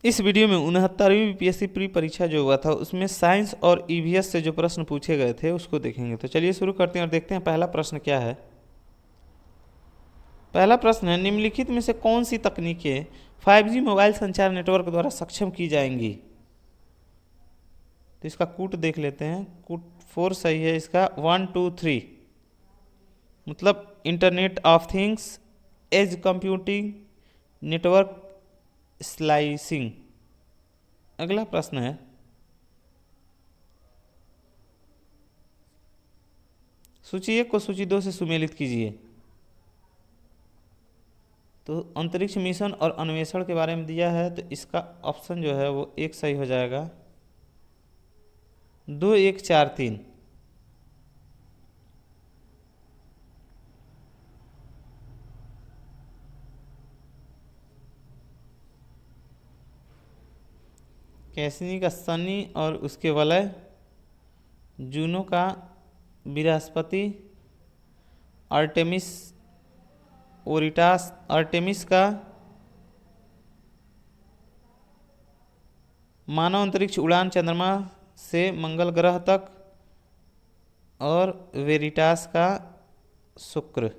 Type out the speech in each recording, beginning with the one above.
इस वीडियो में 69वीं BPSC pre परीक्षा जो हुआ था उसमें साइंस और ईवीएस से जो प्रश्न पूछे गए थे उसको देखेंगे। तो चलिए शुरू करते हैं और देखते हैं पहला प्रश्न क्या है। पहला प्रश्न है, निम्नलिखित में से कौन सी तकनीकें 5G मोबाइल संचार नेटवर्क द्वारा सक्षम की जाएंगी। तो इसका कूट देख लेते हैं। कूट 4 सही है, इसका 1 2 3 मतलब internet of things, edge computing, network slicing. अगला प्रश्न है, सूची 1 को सूची 2 से सुमेलित कीजिए। तो अंतरिक्ष मिशन और अन्वेषण के बारे में दिया है, तो इसका ऑप्शन जो है वो 1 सही हो जाएगा। 2 1 4 3। कैसिनी का सनी और उसके वलय, जूनो का बृहस्पति, आर्टेमिस ओरिटास, आर्टेमिस का मानव अंतरिक्ष उड़ान चंद्रमा से मंगल ग्रह तक, और वेरिटास का शुक्र।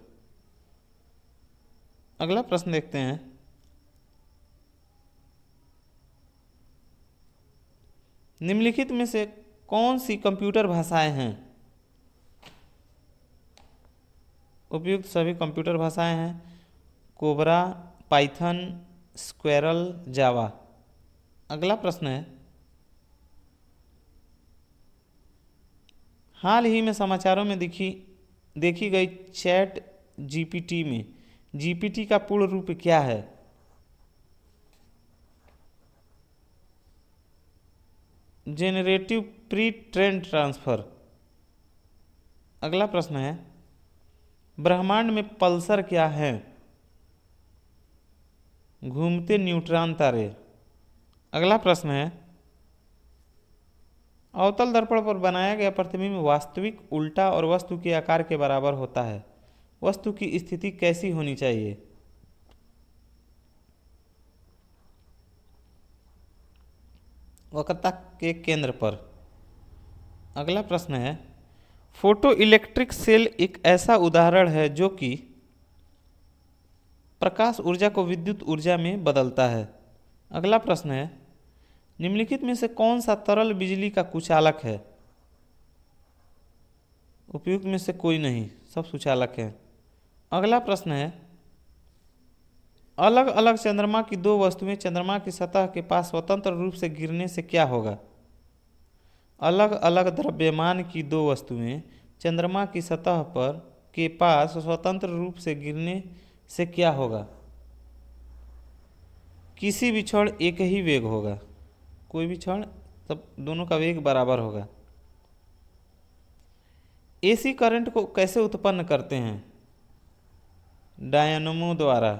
अगला प्रश्न देखते हैं। निम्नलिखित में से कौन सी कंप्यूटर भाषाएं हैं। उपयुक्त सभी कंप्यूटर भाषाएं हैं। कोबरा, पाइथन, स्क्वेरल, जावा। अगला प्रश्न है, हाल ही में समाचारों में देखी गई चैट जीपीटी में जीपीटी का पूर्ण रूप क्या है। Generative pre train transfer. अगला प्रश्न है, ब्रह्मांड में पल्सर क्या है। घूमते न्यूट्रॉन तारे। अगला प्रश्न है, अवतल दर्पण पर बनाया गया प्रतिबिंब वास्तविक, उल्टा और वस्तु के आकार के बराबर होता है। वस्तु की स्थिति कैसी होनी चाहिए। वक्रता के केंद्र पर। अगला प्रश्न है, फोटो इलेक्ट्रिक सेल एक ऐसा उदाहरण है जो कि प्रकाश ऊर्जा को विद्युत ऊर्जा में बदलता है। अगला प्रश्न है, निम्नलिखित में से कौन सा तरल बिजली का कुचालक है। उपयुक्त में से कोई नहीं, सब सुचालक हैं। अगला प्रश्न है, अलग अलग चंद्रमा की दो वस्तुएं चंद्रमा की सतह के पास स्वतंत्र रूप से गिरने से क्या होगा। अलग अलग द्रव्यमान की दो वस्तुएं चंद्रमा की सतह पर के पास स्वतंत्र रूप से गिरने से क्या होगा। किसी भी क्षण एक ही वेग होगा, कोई भी क्षण तब दोनों का वेग बराबर होगा। एसी करंट को कैसे उत्पन्न करते हैं। डायनमो द्वारा।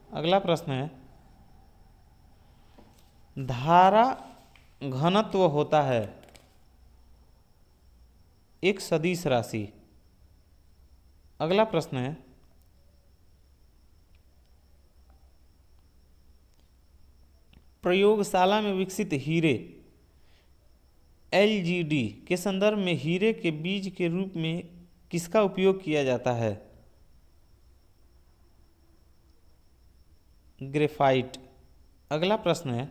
अगला प्रश्न है, धारा घनत्व होता है एक सदिश राशि। अगला प्रश्न है, प्रयोगशाला में विकसित हीरे एलजीडी के संदर्भ में हीरे के बीज के रूप में किसका उपयोग किया जाता है। ग्रेफाइट। अगला प्रश्न है,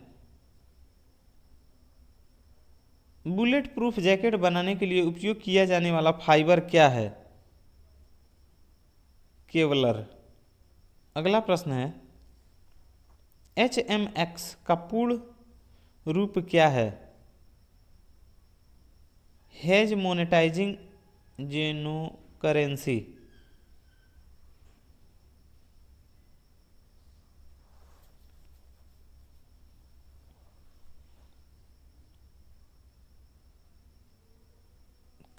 बुलेट प्रूफ जैकेट बनाने के लिए उपयोग किया जाने वाला फाइबर क्या है। केवलर। अगला प्रश्न है, HMX का पूर्ण रूप क्या है। हेज मोनेटाइजिंग जेनो करेंसी।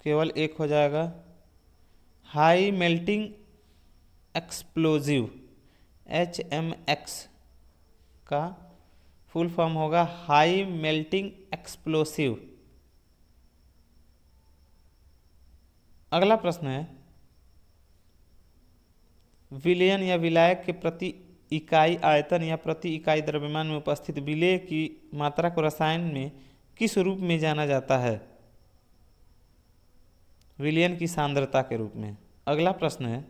केवल एक हो जाएगा। हाई मेल्टिंग एक्सप्लोजिव HMX का फुल फॉर्म होगा हाई मेल्टिंग एक्सप्लोसिव। अगला प्रश्न है, विलयन या विलायक के प्रति इकाई आयतन या प्रति इकाई द्रव्यमान में उपस्थित विलेय की मात्रा को रसायन में किस रूप में जाना जाता है? विलयन की सांद्रता के रूप में। अगला प्रश्न है,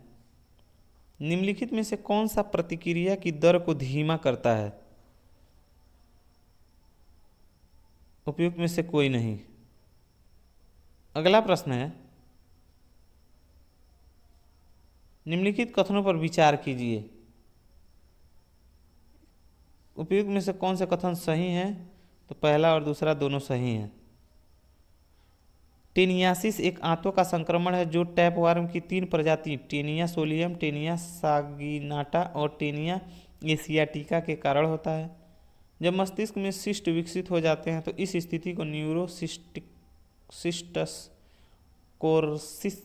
निम्नलिखित में से कौन सा प्रतिक्रिया की दर को धीमा करता है? उपयुक्त में से कोई नहीं। अगला प्रश्न है, निम्नलिखित कथनों पर विचार कीजिए। उपयुक्त में से कौन से कथन सही हैं? तो पहला और दूसरा दोनों सही हैं। टेनियासिस एक आंतों का संक्रमण है जो टैपवार्म की 3 प्रजाति टेनिया सोलियम, टेनिया सागिनाटा और टेनिया एशियाटिका के कारण होता है। जब मस्तिष्क में सिस्ट विकसित हो जाते हैं तो इस स्थिति को न्यूरोसिस्टस कोर्सिस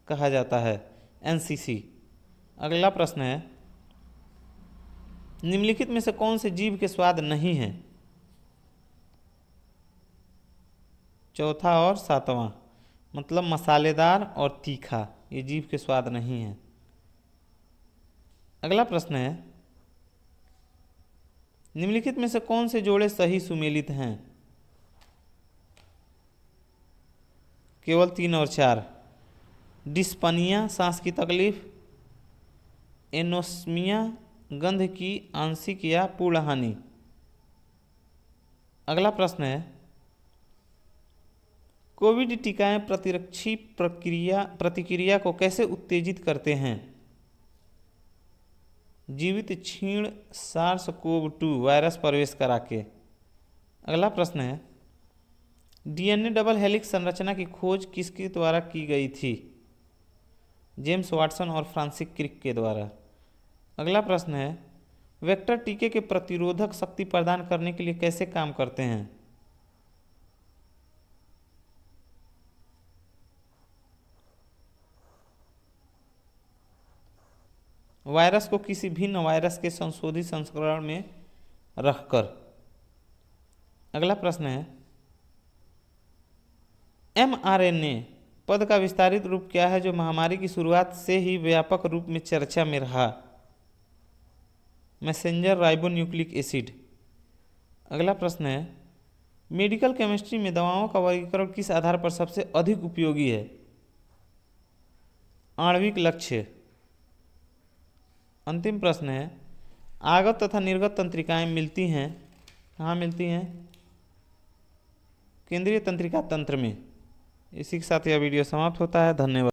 कहा जाता है, एनसीसी। अगला प्रश्न है, निम्नलिखित में से कौन से जीव के स्वाद नहीं है? चौथा और सातवां, मतलब मसालेदार और तीखा, ये जीव के स्वाद नहीं है। अगला प्रश्न है, निम्नलिखित में से कौन से जोड़े सही सुमेलित हैं? केवल 3 और 4। डिस्पनिया सांस की तकलीफ, एनोस्मिया गंध की आंशिक या पूर्ण हानि। अगला प्रश्न है, कोविड टीकाएं प्रतिरक्षी प्रतिक्रिया को कैसे उत्तेजित करते हैं? जीवित क्षीण SARS-CoV-2 वायरस प्रवेश करा के। अगला प्रश्न है, डीएनए डबल हेलिक्स संरचना की खोज किसके द्वारा की गई थी? जेम्स वाटसन और फ्रांसिस क्रिक के द्वारा। अगला प्रश्न है, वेक्टर टीके के प्रतिरोधक शक्ति प्रदान करने के लिए कैसे काम करते हैं? वायरस को किसी भिन्न वायरस के संशोधित संस्करण में रखकर। अगला प्रश्न है, mRNA पद का विस्तारित रूप क्या है जो महामारी की शुरुआत से ही व्यापक रूप में चर्चा में रहा? Messenger ribonucleic acid. अगला प्रश्न है, मेडिकल केमिस्ट्री में दवाओं का वर्गीकरण किस आधार पर सबसे अधिक उपयोगी है? आणविक लक्ष्य। अंतिम प्रश्न है, आगत तथा निर्गत तंत्रिकाएं मिलती हैं, कहाँ मिलती हैं? केंद्रीय तंत्रिका तंत्र में। इसी के साथ यह वीडियो समाप्त होता है। धन्यवाद।